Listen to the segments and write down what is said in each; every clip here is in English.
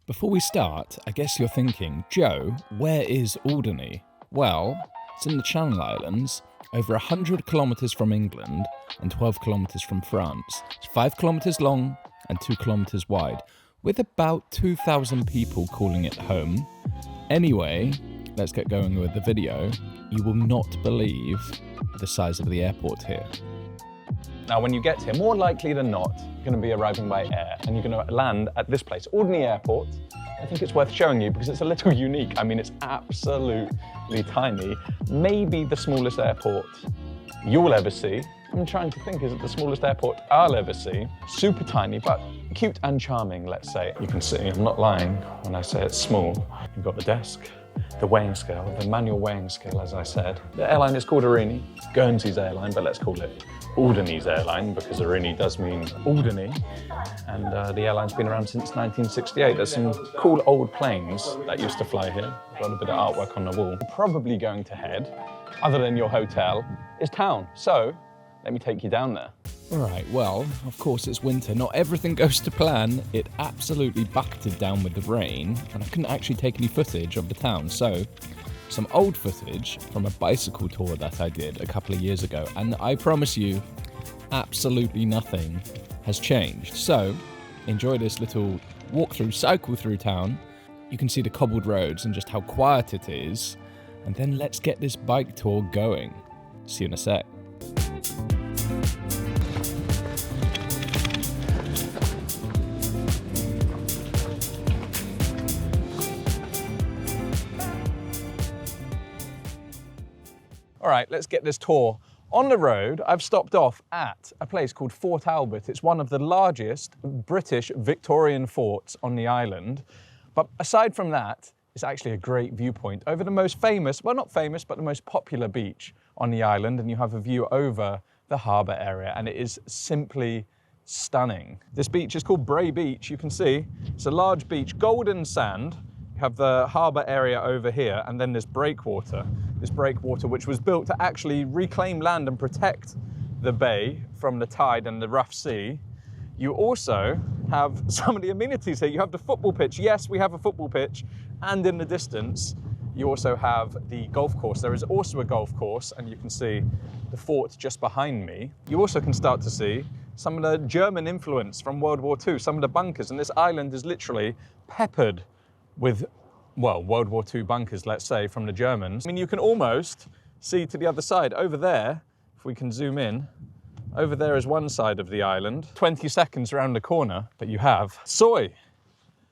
Before we start, I guess you're thinking, Joe, where is Alderney? Well, it's in the Channel Islands, over 100 kilometres from England and 12 kilometres from France. It's 5 kilometres long and 2 kilometres wide, with about 2,000 people calling it home. Anyway, let's get going with the video. You will not believe the size of the airport here. Now, when you get here, more likely than not, you're going to be arriving by air and you're going to land at this place, Alderney Airport. I think it's worth showing you because it's a little unique. I mean, it's absolutely tiny. Maybe the smallest airport you'll ever see. I'm trying to think, is it the smallest airport I'll ever see? Super tiny, but cute and charming, let's say. You can see, I'm not lying when I say it's small. You've got the desk, the weighing scale, the manual weighing scale, as I said. The airline is called Alderney, Guernsey's airline, but let's call it Alderney's airline because Alderney does mean Alderney. And the airline's been around since 1968. There's some cool old planes that used to fly here. Got a bit of artwork on the wall. Probably going to head, other than your hotel, is town. So let me take you down there. Right, well, of course it's winter. Not everything goes to plan. It absolutely bucketed down with the rain, and I couldn't actually take any footage of the town. So some old footage from a bicycle tour that I did a couple of years ago, and I promise you, absolutely nothing has changed. So enjoy this little walk-through, cycle through town. You can see the cobbled roads and just how quiet it is, and then let's get this bike tour going. See you in a sec. All right, let's get this tour. On the road, I've stopped off at a place called Fort Albert. It's one of the largest British Victorian forts on the island. But aside from that, it's actually a great viewpoint over the most famous, well, not famous, but the most popular beach on the island. And you have a view over the harbour area, and it is simply stunning. This beach is called Bray Beach. You can see it's a large beach, golden sand. You have the harbour area over here, and then this breakwater which was built to actually reclaim land and protect the bay from the tide and the rough sea. You also have some of the amenities here. You have the football pitch. Yes, we have a football pitch, and in the distance, you also have the golf course. There is also a golf course, and you can see the fort just behind me. You also can start to see some of the German influence from World War II, some of the bunkers, and this island is literally peppered with, well, World War II bunkers, let's say, from the Germans. I mean, you can almost see to the other side. Over there, if we can zoom in, over there is one side of the island, 20 seconds around the corner, but you have Soy,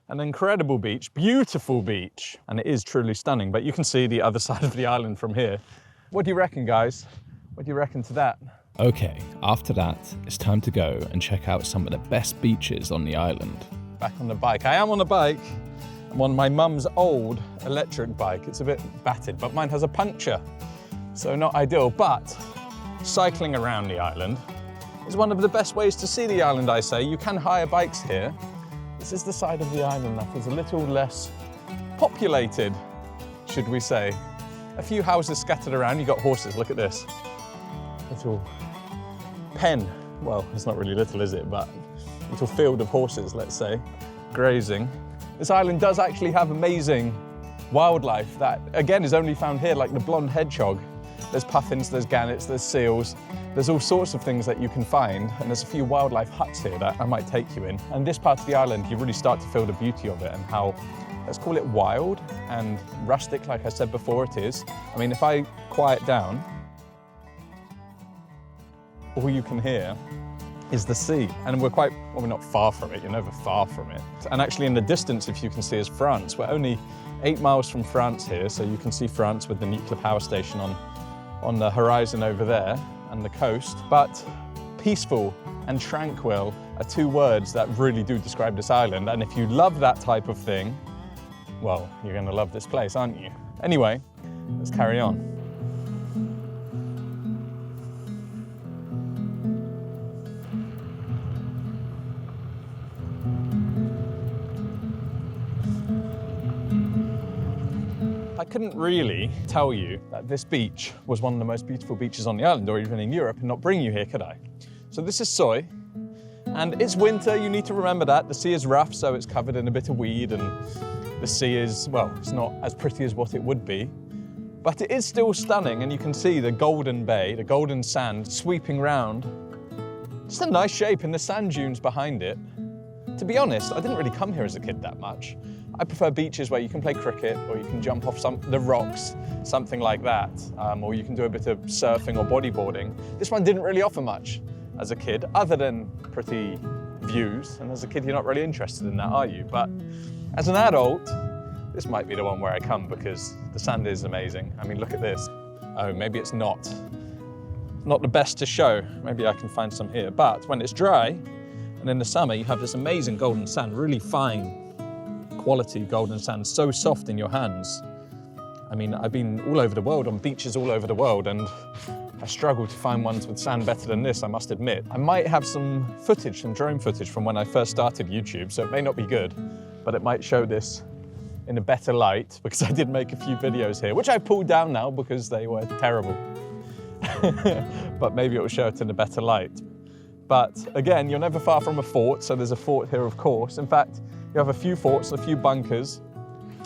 an incredible beach, beautiful beach, and it is truly stunning, but you can see the other side of the island from here. What do you reckon, guys? What do you reckon to that? Okay, after that, it's time to go and check out some of the best beaches on the island. Back on the bike. I am on a bike. I'm on my mum's old electric bike. It's a bit battered, but mine has a puncture, so not ideal. But cycling around the island is one of the best ways to see the island, I say. You can hire bikes here. This is the side of the island that is a little less populated, should we say. A few houses scattered around. You got horses, look at this. Little pen. Well, it's not really little, is it? But little field of horses, let's say, grazing. This island does actually have amazing wildlife that, again, is only found here, like the blonde hedgehog. There's puffins, there's gannets, there's seals. There's all sorts of things that you can find, and there's a few wildlife huts here that I might take you in. And this part of the island, you really start to feel the beauty of it and how, let's call it wild and rustic, like I said before it is. I mean, if I quiet down, all you can hear is the sea. And we're quite, well, we're not far from it, you're never far from it. And actually in the distance, if you can see, is France. We're only 8 miles from France here, so you can see France with the nuclear power station on the horizon over there and the coast. But peaceful and tranquil are two words that really do describe this island. And if you love that type of thing, well, you're gonna love this place, aren't you? Anyway, let's carry on. I couldn't really tell you that this beach was one of the most beautiful beaches on the island or even in Europe and not bring you here, could I? So this is Soy, And it's winter, you need to remember that. The sea is rough, so it's covered in a bit of weed, and the sea is, well, it's not as pretty as what it would be. But it is still stunning, and you can see the golden bay, the golden sand sweeping round. Just a nice shape in the sand dunes behind it. To be honest, I didn't really come here as a kid that much. I prefer beaches where you can play cricket, or you can jump off the rocks, something like that. Or you can do a bit of surfing or bodyboarding. This one didn't really offer much as a kid, other than pretty views. And as a kid, you're not really interested in that, are you? But as an adult, this might be the one where I come because the sand is amazing. I mean, look at this. Oh, maybe it's not the best to show. Maybe I can find some here. But when it's dry, and in the summer, you have this amazing golden sand, really fine quality golden sand, so soft in your hands. I mean, I've been all over the world, on beaches all over the world, and I struggle to find ones with sand better than this, I must admit. I might have some footage, some drone footage from when I first started YouTube, so it may not be good, but it might show this in a better light, because I did make a few videos here, which I pulled down now because they were terrible. But maybe it will show it in a better light. But again, you're never far from a fort, so there's a fort here, of course. In fact, you have a few forts, a few bunkers,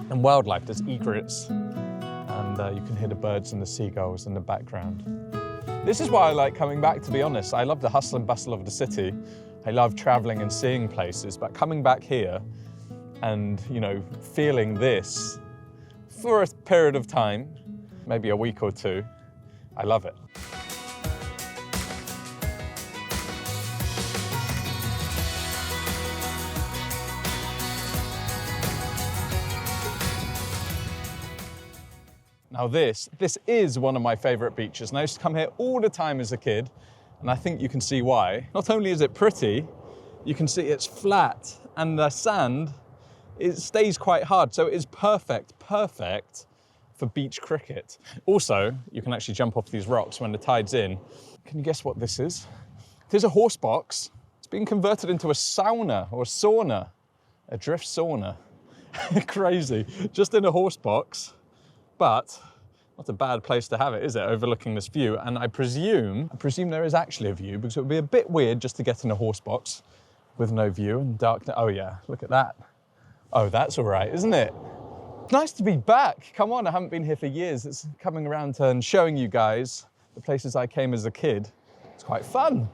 and wildlife. There's egrets, and you can hear the birds and the seagulls in the background. This is why I like coming back, to be honest. I love the hustle and bustle of the city. I love traveling and seeing places, but coming back here and, you know, feeling this for a period of time, maybe a week or two, I love it. Now this is one of my favorite beaches, and I used to come here all the time as a kid, and I think you can see why. Not only is it pretty, you can see it's flat, and the sand, it stays quite hard, so it is perfect for beach cricket. Also, you can actually jump off these rocks when the tide's in. Can you guess what this is? It is a horse box. It's been converted into a sauna or a sauna, a drift sauna. Crazy, just in a horse box. But not a bad place to have it, is it, overlooking this view? And I presume there is actually a view, because it would be a bit weird just to get in a horse box with no view and darkness. Oh yeah, look at that. Oh, that's all right, isn't it? Nice to be back. Come on, I haven't been here for years. It's coming around to and showing you guys the places I came as a kid. It's quite fun.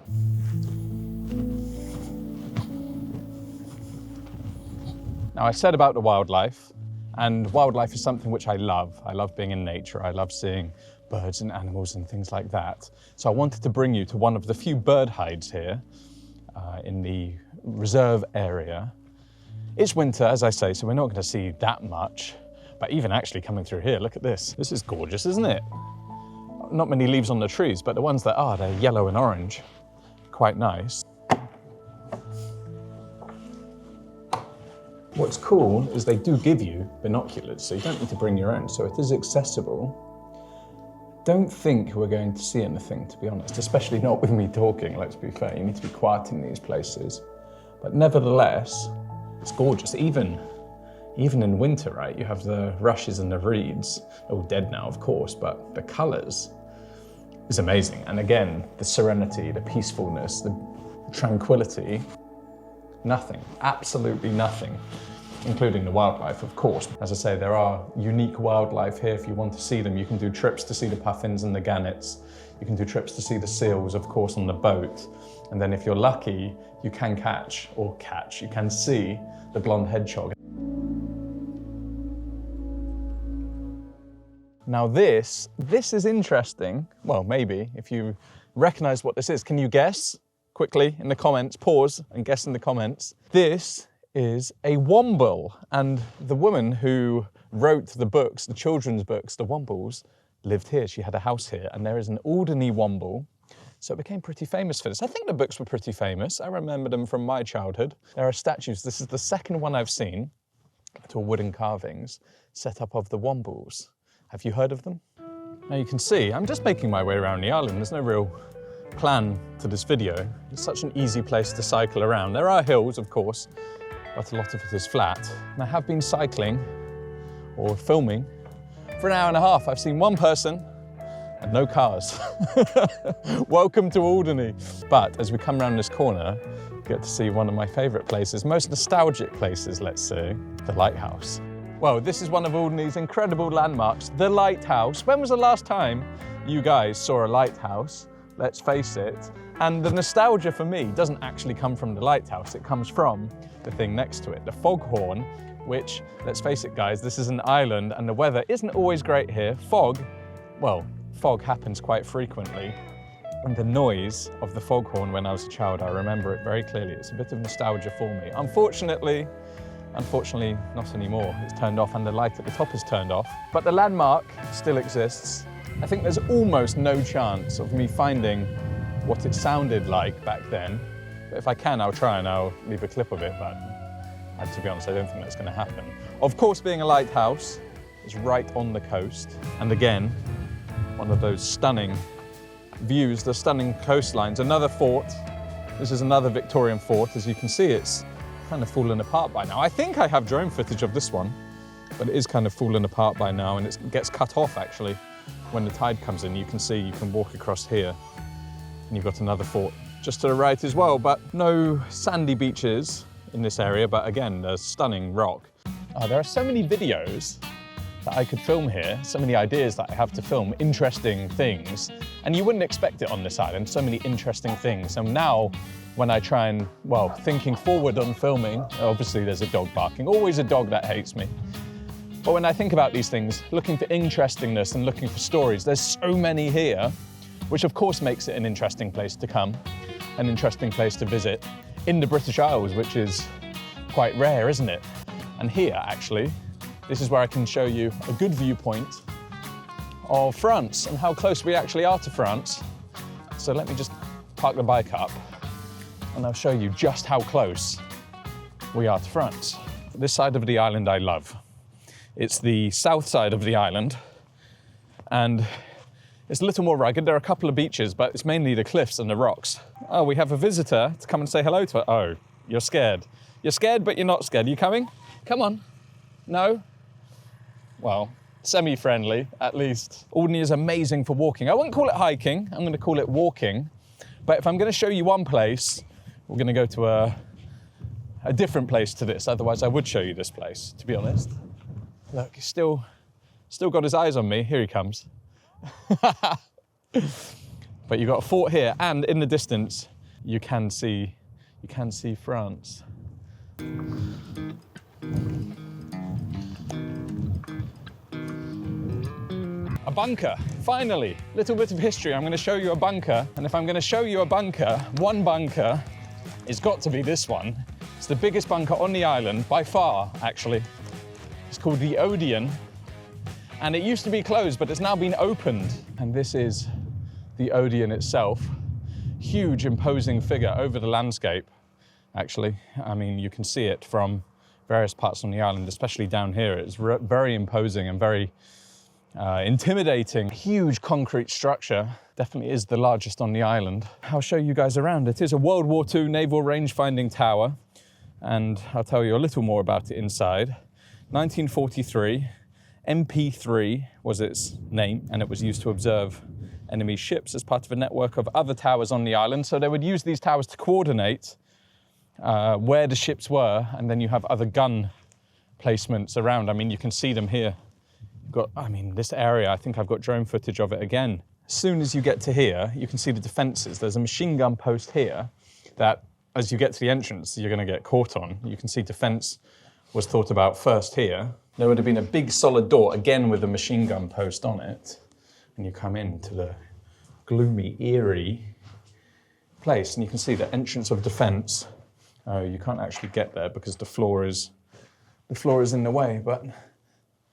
Now, I said about the wildlife, and wildlife is something which I love. I love being in nature. I love seeing birds and animals and things like that. So I wanted to bring you to one of the few bird hides here in the reserve area. It's winter, as I say, so we're not going to see that much. But even actually coming through here, look at this. This is gorgeous, isn't it? Not many leaves on the trees, but the ones that are, they're yellow and orange. Quite nice. What's cool is they do give you binoculars, so you don't need to bring your own, so it is accessible. Don't think we're going to see anything, to be honest, especially not with me talking, let's be fair. You need to be quiet in these places. But nevertheless, it's gorgeous, even in winter, right? You have the rushes and the reeds, all dead now, of course, but the colors is amazing. And again, the serenity, the peacefulness, the tranquility, nothing, absolutely nothing, including the wildlife, of course. As I say, there are unique wildlife here. If you want to see them, you can do trips to see the puffins and the gannets. You can do trips to see the seals, of course, on the boat. And then if you're lucky, you can you can see the blonde hedgehog. Now this is interesting. Well, maybe, if you recognize what this is. Can you guess? Quickly in the comments, pause and guess in the comments. This is a Womble, and the woman who wrote the books, the children's books, the Wombles, lived here. She had a house here, and there is an Alderney Womble, so it became pretty famous for this. I think the books were pretty famous. I remember them from my childhood. There are statues. This is the second one I've seen, little wooden carvings set up of the Wombles. Have you heard of them? Now you can see, I'm just making my way around the island. There's no real plan to this video. It's such an easy place to cycle around. There are hills, of course, but a lot of it is flat. And I have been cycling or filming for an hour and a half. I've seen one person and no cars. Welcome to Alderney. But as we come around this corner, we get to see one of my favourite places, most nostalgic places, let's say, the lighthouse. Well, this is one of Alderney's incredible landmarks, the lighthouse. When was the last time you guys saw a lighthouse? Let's face it. And the nostalgia for me doesn't actually come from the lighthouse, it comes from the thing next to it, the foghorn, which, let's face it guys, this is an island and the weather isn't always great here. Fog happens quite frequently. And the noise of the foghorn when I was a child, I remember it very clearly. It's a bit of nostalgia for me. Unfortunately, not anymore. It's turned off and the light at the top is turned off. But the landmark still exists. I think there's almost no chance of me finding what it sounded like back then. But if I can, I'll try and I'll leave a clip of it, but to be honest, I don't think that's going to happen. Of course, being a lighthouse, it's right on the coast. And again, one of those stunning views, the stunning coastlines. Another fort. This is another Victorian fort. As you can see, it's kind of fallen apart by now. I think I have drone footage of this one, but it is kind of fallen apart by now, and it gets cut off actually when the tide comes in. You can see, you can walk across here, and you've got another fort just to the right as well, but no sandy beaches in this area, but again, there's stunning rock. There are so many videos that I could film here, so many ideas that I have to film, interesting things, and you wouldn't expect it on this island, so many interesting things. And now, when I try and, well, thinking forward on filming, obviously there's a dog barking, always a dog that hates me. But when I think about these things, looking for interestingness and looking for stories, there's so many here, which of course makes it an interesting place to come, an interesting place to visit in the British Isles, which is quite rare, isn't it? And here, actually, this is where I can show you a good viewpoint of France and how close we actually are to France. So let me just park the bike up and I'll show you just how close we are to France. This side of the island I love. It's the south side of the island, and it's a little more rugged. There are a couple of beaches, but it's mainly the cliffs and the rocks. Oh, we have a visitor to come and say hello to her. Oh, you're scared. You're scared, but you're not scared. Are you coming? Come on. No? Well, semi-friendly, at least. Alderney is amazing for walking. I wouldn't call it hiking. I'm going to call it walking. But if I'm going to show you one place, we're going to go to a different place to this. Otherwise, I would show you this place, to be honest. Look, he's still got his eyes on me. Here he comes. But you've got a fort here, and in the distance, you can see France. A bunker, finally. Little bit of history. I'm going to show you a bunker, and if I'm going to show you a bunker, one bunker, it's got to be this one. It's the biggest bunker on the island, by far, actually. It's called the Odeon, and it used to be closed, but it's now been opened. And this is the Odeon itself. Huge, imposing figure over the landscape, actually. I mean, you can see it from various parts on the island, especially down here. It's very imposing and very intimidating. Huge concrete structure. Definitely is the largest on the island. I'll show you guys around. It is a World War II naval range-finding tower, and I'll tell you a little more about it inside. 1943, MP3 was its name, and it was used to observe enemy ships as part of a network of other towers on the island. So they would use these towers to coordinate where the ships were, and then you have other gun placements around. I mean, you can see them here. You've got, I mean, this area, I think I've got drone footage of it again. As soon as you get to here, you can see the defences. There's a machine gun post here that, as you get to the entrance, you're going to get caught on. You can see defence was thought about first here. There would have been a big solid door, again with a machine gun post on it. And you come into the gloomy, eerie place, and you can see the entrance of defence. Oh, you can't actually get there because the floor is in the way, but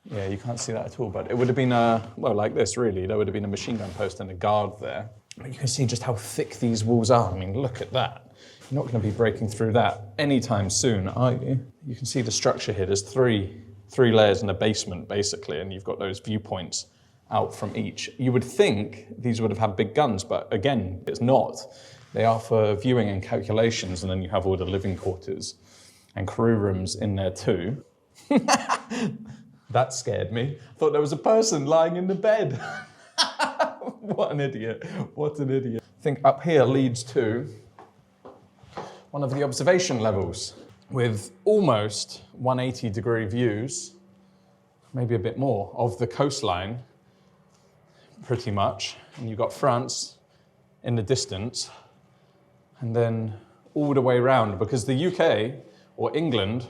yeah, you can't see that at all. But it would have been well, like this really. There would have been a machine gun post and a guard there. But you can see just how thick these walls are. I mean, look at that. You're not going to be breaking through that anytime soon, are you? You can see the structure here. There's three layers in a basement, basically, and you've got those viewpoints out from each. You would think these would have had big guns, but again, it's not. They are for viewing and calculations, and then you have all the living quarters and crew rooms in there too. That scared me. I thought there was a person lying in the bed. What an idiot. What an idiot. I think up here leads to one of the observation levels with almost 180-degree views, maybe a bit more, of the coastline, pretty much. And you've got France in the distance, and then all the way around, because the UK, or England,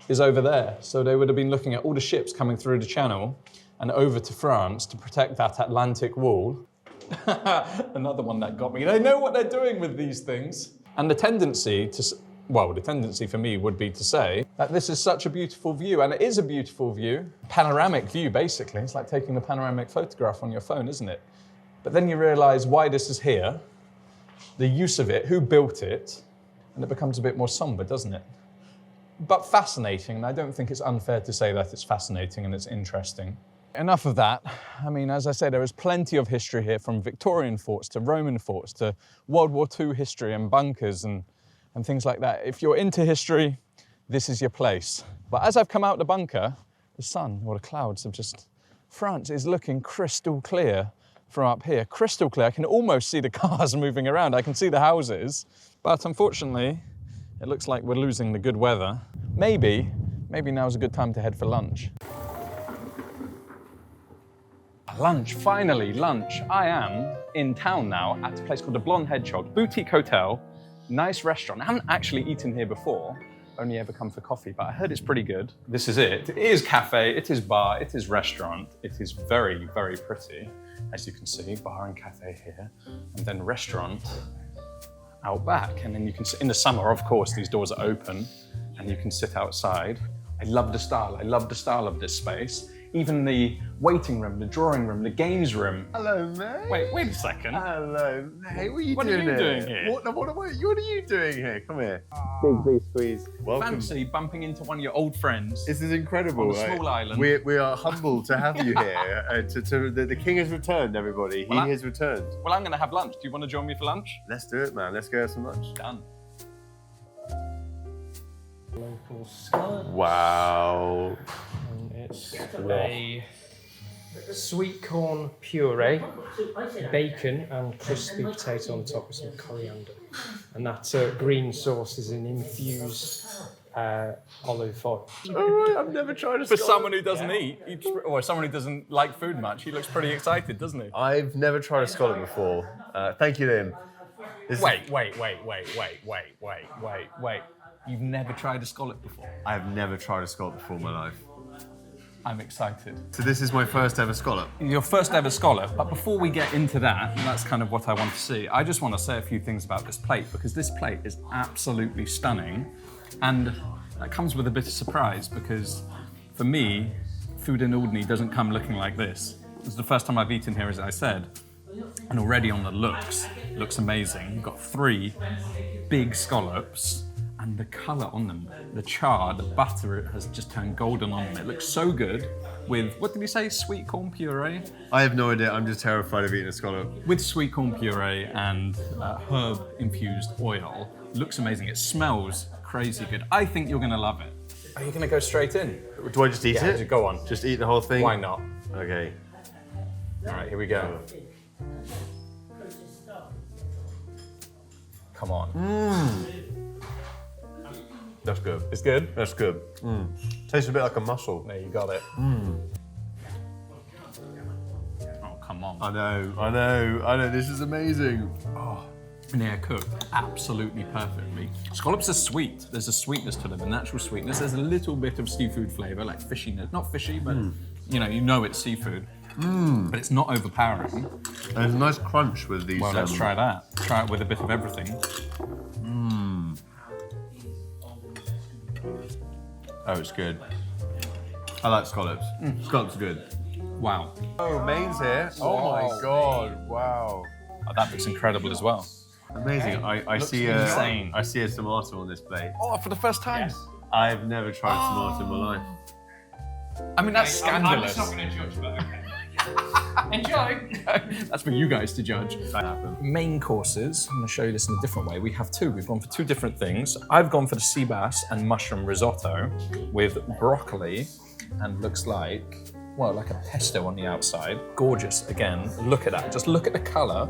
is over there. So they would have been looking at all the ships coming through the channel and over to France to protect that Atlantic wall. Another one that got me. They know what they're doing with these things. And the tendency for me would be to say that this is such a beautiful view, and it is a beautiful view. Panoramic view, basically. It's like taking a panoramic photograph on your phone, isn't it? But then you realize why this is here, the use of it, who built it, and it becomes a bit more somber, doesn't it? But fascinating, and I don't think it's unfair to say that it's fascinating and it's interesting. Enough of that. I mean, as I said, there is plenty of history here, from Victorian forts to Roman forts to World War II history and bunkers and things like that. If you're into history, this is your place. But as I've come out the bunker, the sun or the clouds have just... France is looking crystal clear from up here. Crystal clear. I can almost see the cars moving around. I can see the houses. But unfortunately, it looks like we're losing the good weather. Maybe now's a good time to head for lunch. Lunch, finally, lunch. I am in town now at a place called the Blonde Hedgehog, boutique hotel, nice restaurant. I haven't actually eaten here before, only ever come for coffee, but I heard it's pretty good. This is it. It is cafe, it is bar, it is restaurant. It is very, very pretty, as you can see, bar and cafe here, and then restaurant out back. And then you can sit, in the summer, of course, these doors are open and you can sit outside. I love the style of this space. Even the waiting room, the drawing room, the games room. Hello, mate. Wait a second. Hello, mate. What are you What doing are you here? doing here? What are you doing here? Come here. Big squeeze. Welcome. Fancy bumping into one of your old friends. This is incredible. On a small island. We are humbled to have you here. The king has returned, everybody. He has returned. Well, I'm going to have lunch. Do you want to join me for lunch? Let's do it, man. Let's go have some lunch. Done. Local scallop. Wow. And it's a sweet corn puree, bacon and crispy potato on top with some coriander. And that green sauce is an infused olive oil. Oh, I've never tried a For scallop. someone who doesn't eat, or someone who doesn't like food much, he looks pretty excited, doesn't he? I've never tried a scallop before. Thank you, Liam. Wait. You've never tried a scallop before? I've never tried a scallop before in my life. I'm excited. So this is my first ever scallop. Your first ever scallop, but before we get into that, that's kind of what I want to see. I just want to say a few things about this plate, because this plate is absolutely stunning. And that comes with a bit of surprise, because for me, food in Alderney doesn't come looking like this. This is the first time I've eaten here, as I said. And already on the looks amazing. You've got 3 big scallops. And the colour on them, the char, the butter has just turned golden on them. It looks so good with, what did we say, sweet corn puree? I have no idea, I'm just terrified of eating a scallop. With sweet corn puree and herb-infused oil. Looks amazing. It smells crazy good. I think you're going to love it. Are you going to go straight in? Do I just eat it? Go on. Just eat the whole thing? Why not? Okay. All right, here we go. Come on. That's good. It's good? That's good. Tastes a bit like a mussel. There, you got it. Oh, come on. I know. This is amazing. Oh, and they're cooked absolutely perfectly. Scallops are sweet. There's a sweetness to them, a natural sweetness. There's a little bit of seafood flavour, like fishiness. Not fishy, but you know it's seafood. But it's not overpowering. There's a nice crunch with these. Well, let's try that. Try it with a bit of everything. Oh, it's good. I like scallops. Scallops are good. Wow. Oh, Main's here. Oh my God! Wow. Oh, that looks incredible as well. Amazing. I see insane. I see a tomato on this plate. Oh, for the first time. Yes. I've never tried a tomato in my life. I mean, that's scandalous. I'm just not going to judge, but okay. Enjoy. That's for you guys to judge. That happened. Main courses, I'm going to show you this in a different way. We have 2. We've gone for 2 different things. I've gone for the sea bass and mushroom risotto with broccoli, and looks like well, like a pesto on the outside. Gorgeous, again, look at that. Just look at the colour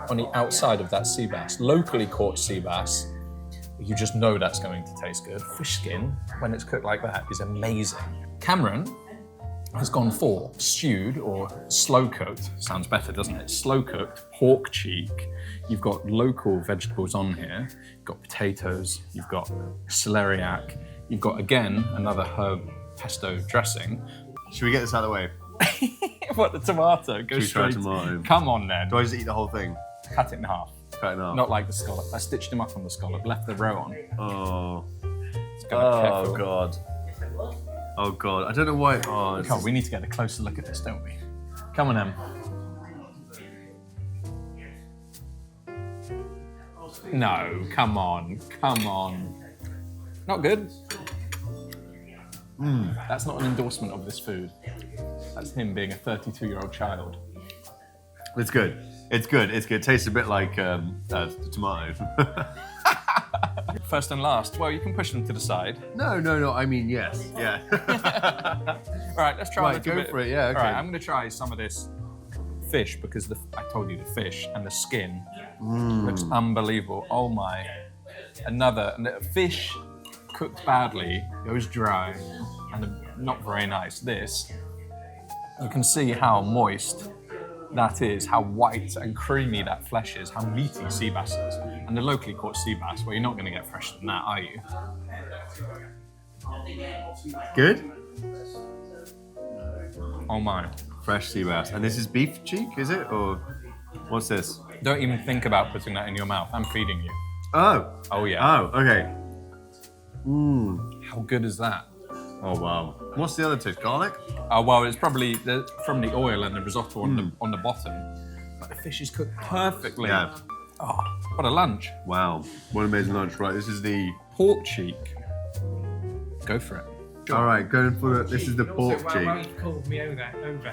on the outside of that sea bass. Locally caught sea bass, you just know that's going to taste good. Fish skin, when it's cooked like that, is amazing. Cameron has gone for stewed or slow cooked, sounds better, doesn't it? Slow cooked pork cheek. You've got local vegetables on here. You've got potatoes, you've got celeriac, you've got, again, another herb pesto dressing. Should we get this out of the way? What, the tomato? Go Should we try straight. tomato? Come on then. Do I just eat the whole thing? Cut it in half. Cut it in half? Not like the scallop. I stitched him up on the scallop, left the roe on. Oh. It's gonna be careful. God. Oh God. I don't know why. Oh, Come on, we need to get a closer look at this, don't we? Come on, Em. No, come on, come on. Not good. That's not an endorsement of this food. That's him being a 32-year-old child. It's good. It's good. It's good. It tastes a bit like tomato. First and last. Well, you can push them to the side. No. I mean, yes. Yeah. All right, let's try a Right, little go bit. for it. Yeah. Okay. All right, I'm going to try some of this fish because I told you the fish and the skin looks unbelievable. Oh my! And the fish cooked badly goes dry and not very nice. This, you can see how moist that is, how white and creamy that flesh is, how meaty sea bass is. And the locally caught sea bass, well, you're not going to get fresher than that, are you? Good. Oh my. Fresh sea bass. And this is beef cheek, is it? Or what's this? Don't even think about putting that in your mouth. I'm feeding you. Oh. Oh yeah. Oh, okay. How good is that? Oh, wow. What's the other taste? Garlic? Oh well, it's probably from the oil and the risotto on the bottom. But the fish is cooked perfectly. Yeah. Oh, what a lunch. Wow. What an amazing lunch. Right, this is the... Pork cheek. Go for it. All right, going for it. This is the pork Also, well, cheek. you've called me over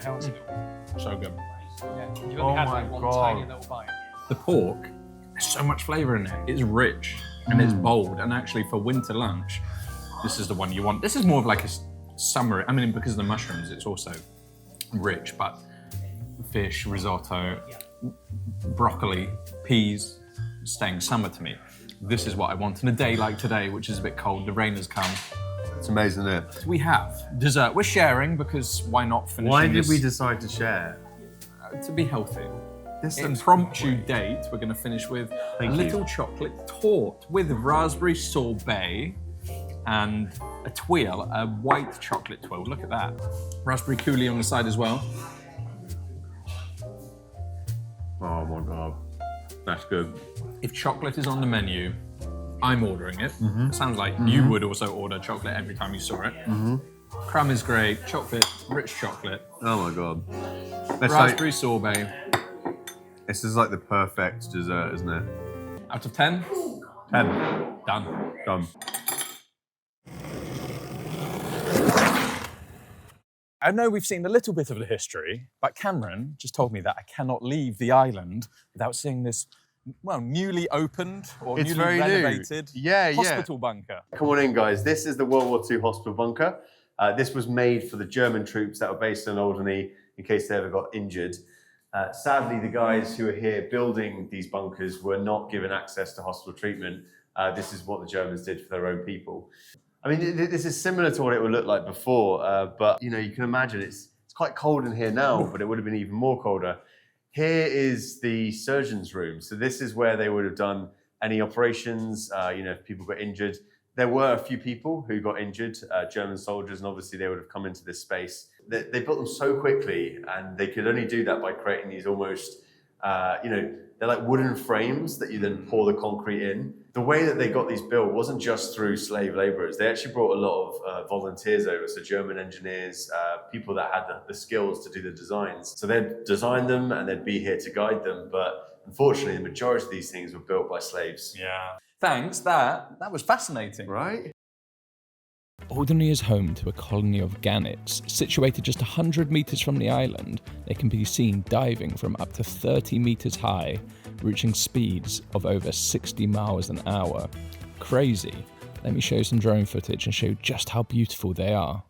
helping. So good. Yeah, you've Oh only had my like one God. tiny little bite. The pork, there's so much flavour in it. It's rich and it's bold. And actually for winter lunch, this is the one you want. This is more of like a summer, I mean, because of the mushrooms, it's also rich, but fish, risotto, broccoli, peas, staying summer to me. This is what I want. On a day like today, which is a bit cold, the rain has come. It's amazing, isn't it? We have dessert. We're sharing because why not finish Why did this we decide to share? to be healthy? This Impromptu date, we're going to finish with Thank a you. little chocolate torte with raspberry sorbet and a twirl, a white chocolate twirl. Look at that. Raspberry coulis on the side as well. Oh my God. That's good. If chocolate is on the menu, I'm ordering it. It sounds like you would also order chocolate every time you saw it. Crumb is great, chocolate, rich chocolate, Oh my God. That's raspberry sorbet. this is like the perfect dessert, isn't it? Out of 10? 10. Done. Done. I know we've seen a little bit of the history, but Cameron just told me that I cannot leave the island without seeing this, well, newly opened or It's newly very new. renovated Yeah. hospital bunker. Come on in, guys. This is the World War II hospital bunker. This was made for the German troops that were based in Alderney in case they ever got injured. Sadly, the guys who are here building these bunkers were not given access to hospital treatment. This is what the Germans did for their own people. I mean, this is similar to what it would look like before, but you know, you can imagine it's quite cold in here now, but it would have been even more colder. Here is the surgeon's room. So this is where they would have done any operations, you know, if people got injured. There were a few people who got injured, German soldiers, and obviously they would have come into this space. They built them so quickly, and they could only do that by creating these almost, you know, they're like wooden frames that you then pour the concrete in. The way that they got these built wasn't just through slave laborers. They actually brought a lot of volunteers over, so German engineers, people that had the skills to do the designs. So they'd design them and they'd be here to guide them, but unfortunately the majority of these things were built by slaves. Yeah. Thanks, that was fascinating. Right? Alderney is home to a colony of gannets. Situated just 100 metres from the island, they can be seen diving from up to 30 metres high, reaching speeds of over 60 miles an hour. Crazy. Let me show you some drone footage and show you just how beautiful they are.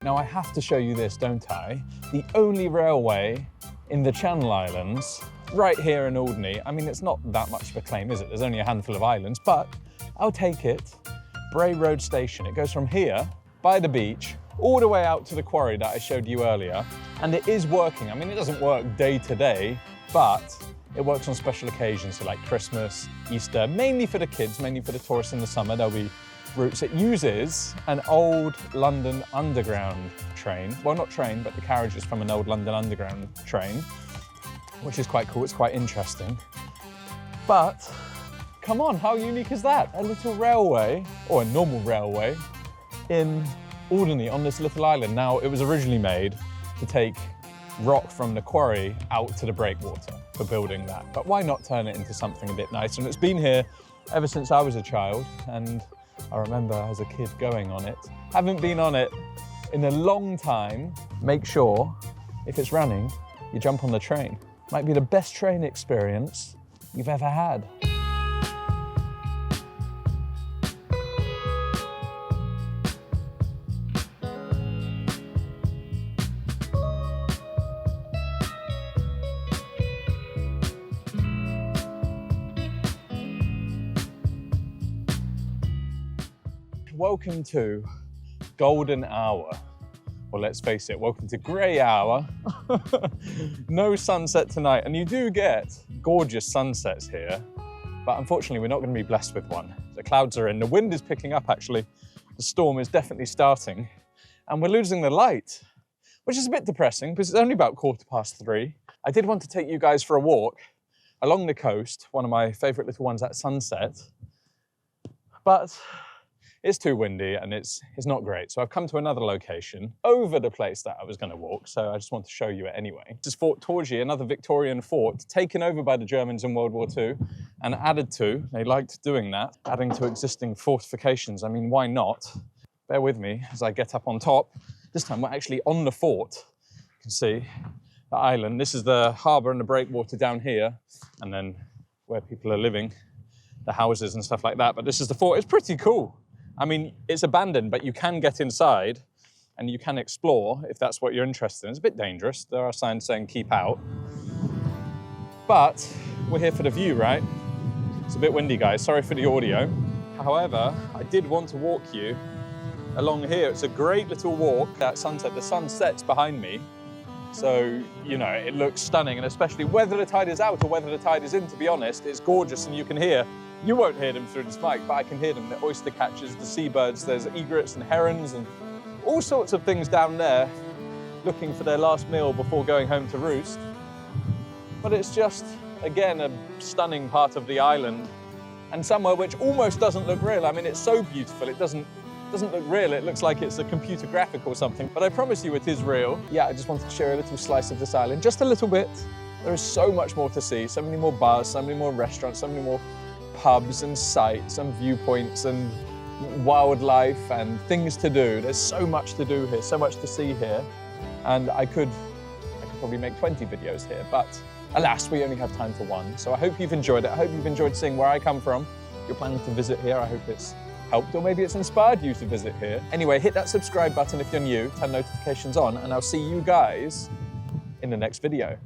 Now I have to show you this, don't I? The only railway in the Channel Islands, right here in Alderney. I mean, it's not that much of a claim, is it? There's only a handful of islands, but I'll take it. Bray Road Station. It goes from here, by the beach, all the way out to the quarry that I showed you earlier. And it is working. I mean, it doesn't work day to day, but it works on special occasions, so like Christmas, Easter, mainly for the kids, mainly for the tourists in the summer. There'll be routes. It uses an old London Underground train. Well, not train, but the carriage is from an old London Underground train, which is quite cool. It's quite interesting. But come on, how unique is that? A little railway, or a normal railway, in Alderney on this little island. Now, it was originally made to take rock from the quarry out to the breakwater for building that. But why not turn it into something a bit nicer? And it's been here ever since I was a child, and I remember as a kid going on it. Haven't been on it in a long time. Make sure, if it's running, you jump on the train. Might be the best train experience you've ever had. Welcome to golden hour. Well, let's face it, welcome to grey hour. No sunset tonight, and you do get gorgeous sunsets here, but unfortunately we're not going to be blessed with one. The clouds are in, the wind is picking up actually, the storm is definitely starting, and we're losing the light, which is a bit depressing because it's only about 3:15. I did want to take you guys for a walk along the coast, one of my favourite little ones at sunset, but it's too windy and it's not great. So I've come to another location over the place that I was going to walk. So I just want to show you it anyway. This is Fort Torgey, another Victorian fort taken over by the Germans in World War II and added to. They liked doing that, adding to existing fortifications. I mean, why not? Bear with me as I get up on top. This time we're actually on the fort. You can see the island. This is the harbour and the breakwater down here, and then where people are living, the houses and stuff like that. But this is the fort. It's pretty cool. I mean, it's abandoned, but you can get inside and you can explore if that's what you're interested in. It's a bit dangerous. There are signs saying keep out. But we're here for the view, right? It's a bit windy, guys. Sorry for the audio. However, I did want to walk you along here. It's a great little walk at sunset. The sun sets behind me. So, you know, it looks stunning, and especially whether the tide is out or whether the tide is in, to be honest, it's gorgeous, and you can hear. You won't hear them through this mic, but I can hear them. The oyster catchers, the seabirds, there's egrets and herons and all sorts of things down there looking for their last meal before going home to roost. But it's just, again, a stunning part of the island and somewhere which almost doesn't look real. I mean, it's so beautiful, it doesn't look real. It looks like it's a computer graphic or something, but I promise you it is real. Yeah, I just wanted to share a little slice of this island, just a little bit. There is so much more to see, so many more bars, so many more restaurants, so many more pubs and sites and viewpoints and wildlife and things to do. There's so much to do here, so much to see here. And I could probably make 20 videos here, but alas, we only have time for one. So I hope you've enjoyed it. I hope you've enjoyed seeing where I come from. If you're planning to visit here, I hope it's helped, or maybe it's inspired you to visit here. Anyway, hit that subscribe button if you're new, turn notifications on, and I'll see you guys in the next video.